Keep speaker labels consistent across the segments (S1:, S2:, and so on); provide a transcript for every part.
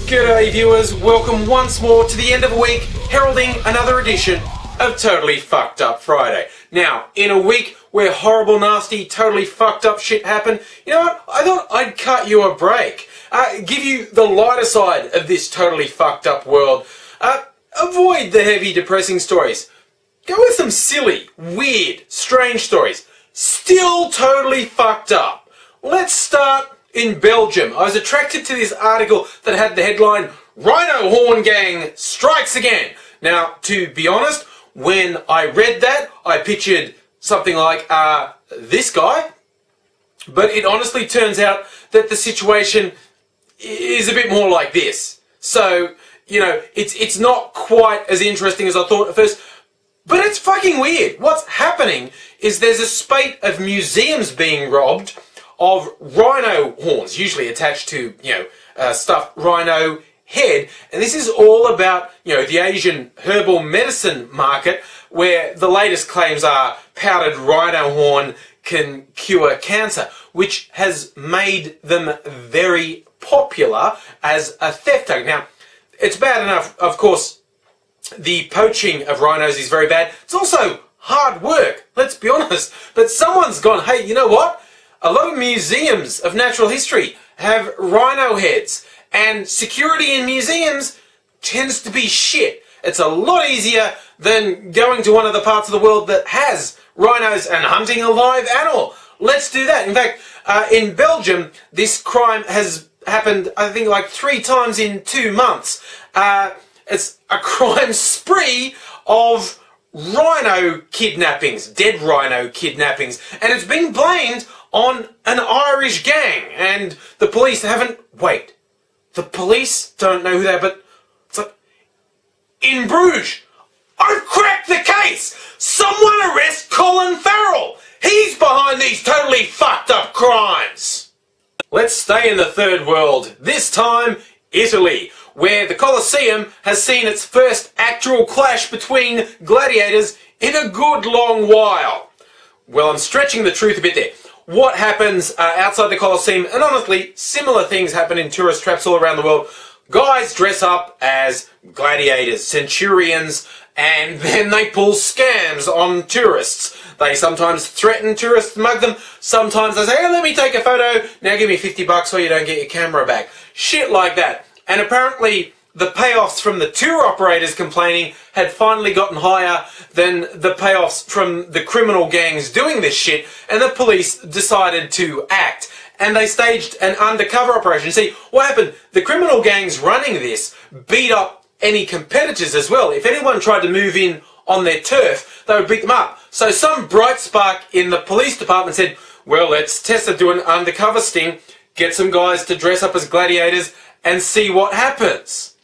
S1: G'day viewers, welcome once more to the end of a week, heralding another edition of Totally Fucked Up Friday. Now, in a week where horrible, nasty, totally fucked up shit happened, you know what, I thought I'd cut you a break. Give you the lighter side of this totally fucked up world. Avoid the heavy, depressing stories. Go with some silly, weird, strange stories. Still totally fucked up. Let's start in Belgium. I was attracted to this article that had the headline, Rhino Horn Gang Strikes Again. Now, to be honest, when I read that, I pictured something like this guy. But it honestly turns out that the situation is a bit more like this. So, you know, it's not quite as interesting as I thought at first. But it's fucking weird. What's happening is there's a spate of museums being robbed of rhino horns, usually attached to, you know, stuffed rhino head. And this is all about, you know, the Asian herbal medicine market, where the latest claims are powdered rhino horn can cure cancer, which has made them very popular as a theft target. Now, it's bad enough, of course, the poaching of rhinos is very bad. It's also hard work, let's be honest. But someone's gone, hey, you know what? A lot of museums of natural history have rhino heads, and security in museums tends to be shit. It's a lot easier than going to one of the parts of the world that has rhinos and hunting a live animal. Let's do that. In fact, in Belgium, this crime has happened, I think, like 3 times in 2 months. It's a crime spree of rhino kidnappings, dead rhino kidnappings, and it's been blamed on an Irish gang, and the police haven't... Wait, the police don't know who they are, but it's like... In Bruges, I've cracked the case! Someone arrest Colin Farrell! He's behind these totally fucked up crimes! Let's stay in the third world, this time Italy, where the Colosseum has seen its first actual clash between gladiators in a good long while. Well, I'm stretching the truth a bit there. What happens outside the Colosseum, and honestly, similar things happen in tourist traps all around the world. Guys dress up as gladiators, centurions, and then they pull scams on tourists. They sometimes threaten tourists, mug them. Sometimes they say, hey, let me take a photo. Now give me $50 or you don't get your camera back. Shit like that. And apparently the payoffs from the tour operators complaining had finally gotten higher than the payoffs from the criminal gangs doing this shit, and the police decided to act. And they staged an undercover operation. See, what happened? The criminal gangs running this beat up any competitors as well. If anyone tried to move in on their turf, they would beat them up. So some bright spark in the police department said, well, let's test it, do an undercover sting, get some guys to dress up as gladiators and see what happens.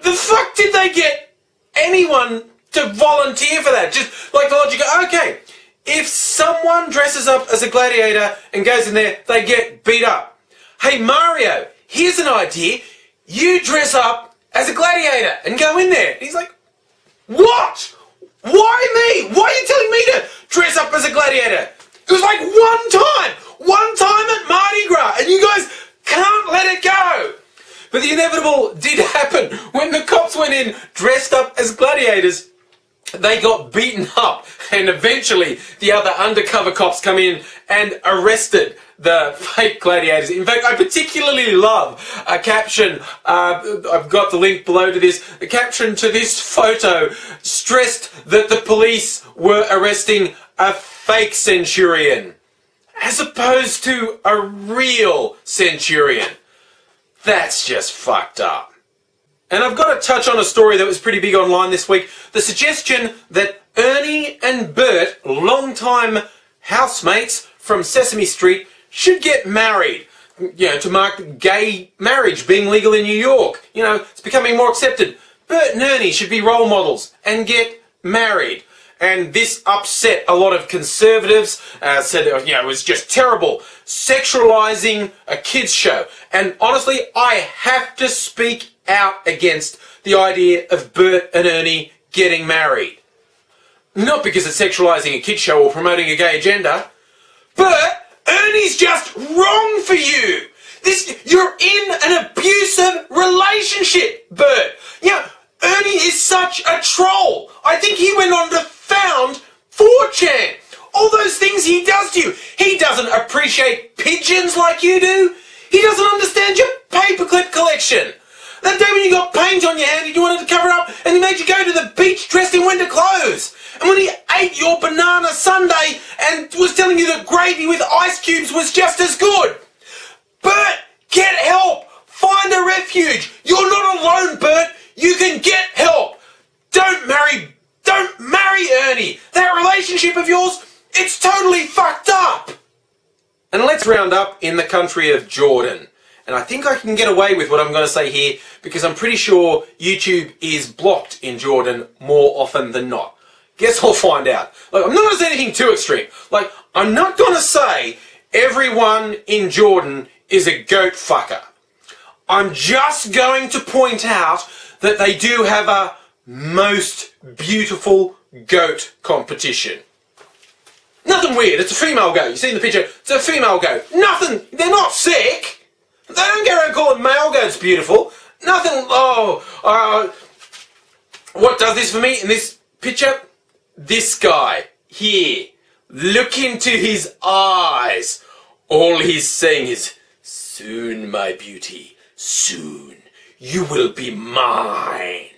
S1: The fuck did they get anyone to volunteer for that? Just like the logic, okay, if someone dresses up as a gladiator and goes in there, they get beat up. Hey Mario, here's an idea. You dress up as a gladiator and go in there. And he's like, what? Why me? Why are you telling me to dress up as a gladiator? It was like one time at Mardi Gras, and you guys can't let it go. But the inevitable did happen. When the cops went in dressed up as gladiators, they got beaten up, and eventually the other undercover cops come in and arrested the fake gladiators. In fact, I particularly love a caption, I've got the link below to this, the caption to this photo stressed that the police were arresting a fake centurion as opposed to a real centurion. That's just fucked up. And I've got to touch on a story that was pretty big online this week. The suggestion that Ernie and Bert, longtime housemates from Sesame Street, should get married. You know, to mark gay marriage being legal in New York. You know, it's becoming more accepted. Bert and Ernie should be role models and get married. And this upset a lot of conservatives, said, you know, it was just terrible, sexualizing a kids show. And honestly, I have to speak out against the idea of Bert and Ernie getting married. Not because it's sexualizing a kids show or promoting a gay agenda. Bert, Ernie's just wrong for you. You're in an abusive relationship, Bert. Yeah, Ernie is such a troll. I think he went on to found 4chan. All those things he does to you. He doesn't appreciate pigeons like you do. He doesn't understand your paperclip collection. That day when you got paint on your hand and you wanted to cover up and he made you go to the beach dressed in winter clothes. And when he ate your banana sundae and was telling you that gravy with ice cubes was just as good. Bert, get help. Find a refuge. You're not alone, Bert. You can get help. Don't marry Ernie. That relationship of yours, it's totally fucked up. And let's round up in the country of Jordan. And I think I can get away with what I'm going to say here because I'm pretty sure YouTube is blocked in Jordan more often than not. Guess I'll find out. Like, I'm not going to say anything too extreme. Like, I'm not going to say everyone in Jordan is a goat fucker. I'm just going to point out that they do have a most beautiful goat competition. Nothing weird, it's a female goat. You see in the picture, it's a female goat. Nothing, they're not sick. They don't go around calling male goats beautiful. Nothing, what does this for me in this picture? This guy, here. Look into his eyes. All he's saying is, soon, my beauty, soon, you will be mine.